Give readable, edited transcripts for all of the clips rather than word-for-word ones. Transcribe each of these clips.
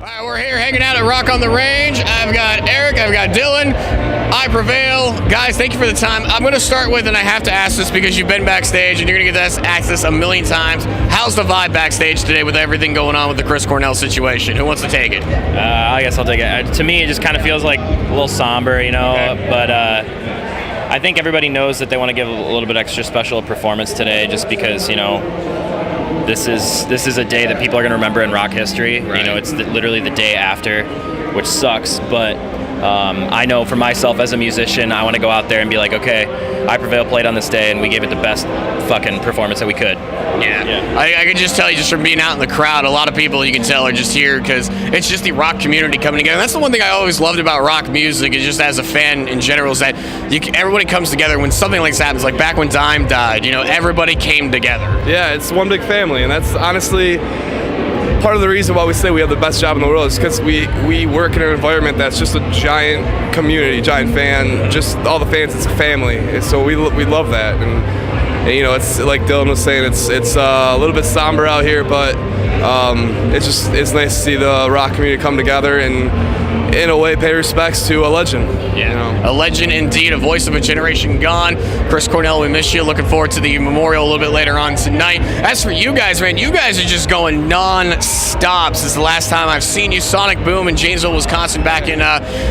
All right, we're here hanging out at Rock on the Range. I've got Eric, I've got Dylan, I Prevail. Guys, thank you for the time. I'm going to start with, and I have to ask this because you've been backstage and you're going to get this access a million times. How's the vibe backstage today with everything going on with the Chris Cornell situation? Who wants to take it? I guess I'll take it. To me, it just kind of feels like a little somber, you know, okay. But I think everybody knows that they want to give a little bit extra special performance today just because, you know, this is a day that people are going to remember in rock history. Right. You know, it's literally the day after, which sucks, but I know for myself as a musician, I want to go out there and be like, okay, I Prevail played on this day and we gave it the best fucking performance that we could. Yeah. I can just tell you, just from being out in the crowd, a lot of people you can tell are just here because it's just the rock community coming together. And that's the one thing I always loved about rock music, is just as a fan in general, is that everybody comes together when something like this happens. Like back when Dime died, you know, everybody came together. Yeah, it's one big family, and that's honestly part of the reason why we say we have the best job in the world, is because we work in an environment that's just a giant community, giant fan, just all the fans, it's a family. And so we love that. And you know, it's like Dylan was saying, it's a little bit somber out here, but it's nice to see the rock community come together and in a way pay respects to a legend. Yeah, you know? A legend indeed, a voice of a generation gone. Chris Cornell, we miss you. Looking forward to the memorial a little bit later on tonight. As for you guys, man, you guys are just going non-stop. Since the last time I've seen you, Sonic Boom in Janesville, Wisconsin, back in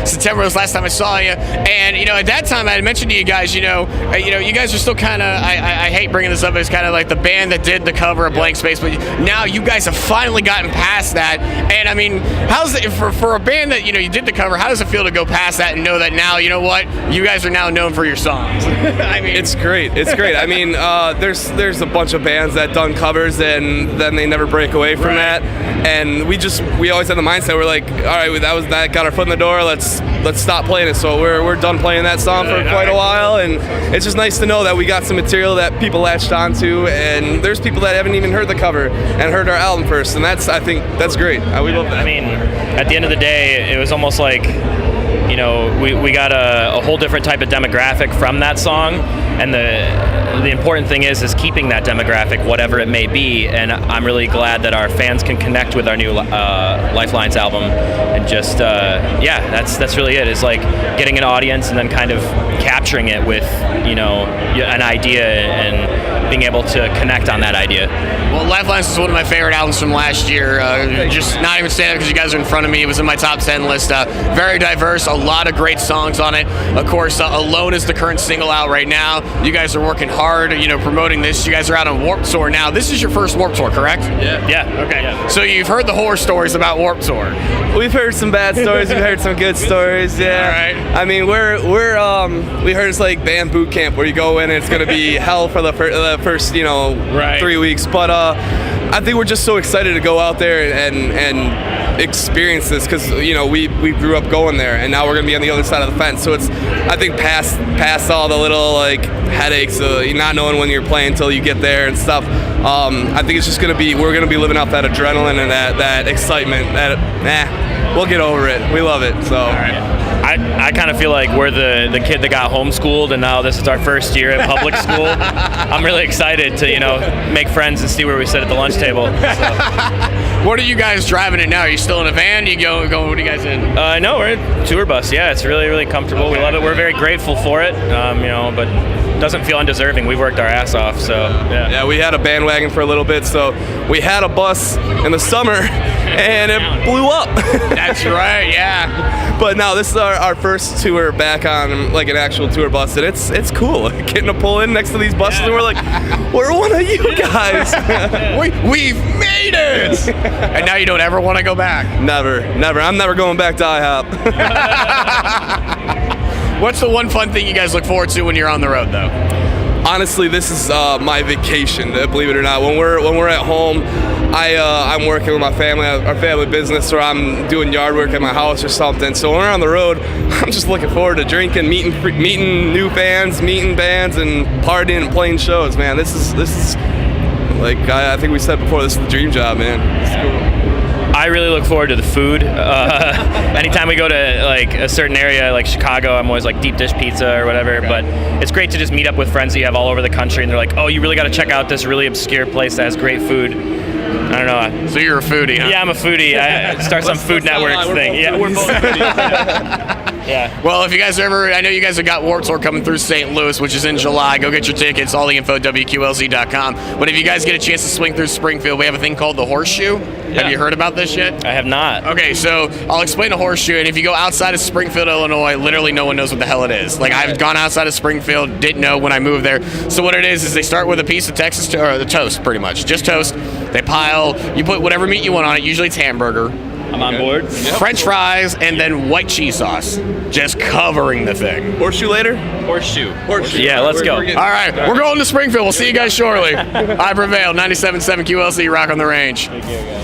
September was the last time I saw you. And you know, at that time I had mentioned to you guys, you guys are still kind of, I hate bringing this up, it's kind of like the band that did the cover of Blank Space, but now you guys have finally gotten past that. And I mean, how's it for a band that, you know, you did the cover, how does it feel to go past that and know that now, you know what, you guys are now known for your songs? I mean, it's great. I mean, there's a bunch of bands that done covers and then they never break away from that. And we always had the mindset, we're like, all right, that got our foot in the door, let's stop playing it. So we're done playing that song for quite a while, and it's just nice to know that we got some material that people latched onto, and there's people that haven't even heard the cover and heard our album first, and I think that's great. We love that. I mean, at the end of the day, it was almost like, you know, we got a whole different type of demographic from that song, and the important thing is keeping that demographic, whatever it may be. And I'm really glad that our fans can connect with our new Lifelines album, and just that's really it. It's like getting an audience and then kind of capturing it with, you know, an idea and being able to connect on that idea. Well, Lifelines is one of my favorite albums from last year. Just not even saying it because you guys are in front of me. It was in my top 10 list. Very diverse, a lot of great songs on it. Of course, Alone is the current single out right now. You guys are working hard, you know, promoting this. You guys are out on Warped Tour now. This is your first Warped Tour, correct? Yeah. Okay. Yeah. So you've heard the horror stories about Warped Tour. We've heard some bad stories. We've heard some good stories. Yeah. All right. I mean, we heard it's like band boot camp where you go in and it's going to be hell for the first 3 weeks. But I think we're just so excited to go out there and experience this, because you know we grew up going there, and now we're going to be on the other side of the fence. So it's, I think, past all the little like headaches of not knowing when you're playing until you get there and stuff. I think it's just going to be, we're going to be living off that adrenaline and that excitement. We'll get over it. We love it. So. All right. I kind of feel like we're the kid that got homeschooled, and now this is our first year at public school. I'm really excited to, you know, make friends and see where we sit at the lunch table. So. What are you guys driving in now? Are you still in a van? What are you guys in? No, we're in a tour bus. Yeah, it's really, really comfortable. Okay. We love it. We're very grateful for it, you know, but it doesn't feel undeserving. We've worked our ass off, so yeah. Yeah, we had a bandwagon for a little bit, so we had a bus in the summer, and it blew up. That's right, yeah. But now this is our first tour back on like an actual tour bus, and it's cool getting to pull in next to these buses, and we're like, we're one of you guys. We've made it. And now you don't ever want to go back. Never. I'm never going back to IHOP. What's the one fun thing you guys look forward to when you're on the road, though? Honestly, this is my vacation, believe it or not. When we're at home, I'm working with my family, our family business, or I'm doing yard work at my house or something. So when we're on the road, I'm just looking forward to drinking, meeting new fans, meeting bands, and partying and playing shows. Man, this is like I think we said before, this is the dream job, man. It's cool. I really look forward to the food. Anytime we go to like a certain area, like Chicago, I'm always like deep dish pizza or whatever. Okay. But it's great to just meet up with friends that you have all over the country, and they're like, "Oh, you really got to check out this really obscure place that has great food." I don't know. So you're a foodie, huh? Yeah, I'm a foodie. I start some Food Network thing. Yeah, we're both foodies. Yeah. Well, if you guys I know you guys have got Warped Tour coming through St. Louis, which is in July. Go get your tickets. All the info at WQLZ.com. But if you guys get a chance to swing through Springfield, we have a thing called the Horseshoe. Yeah. Have you heard about this yet? I have not. Okay, so I'll explain the Horseshoe. And if you go outside of Springfield, Illinois, literally no one knows what the hell it is. Like, I've gone outside of Springfield, didn't know when I moved there. So what it is they start with a piece of Texas or the toast, pretty much, just toast. They pile. You put whatever meat you want on it. Usually it's hamburger. I'm on board. Yep. French fries, and then white cheese sauce, just covering the thing. Horseshoe later? Horseshoe. Yeah, let's go. All right, we're going to Springfield. We'll see you guys shortly. I Prevail, 97.7 QLZ, Rock on the Range. Thank you, guys.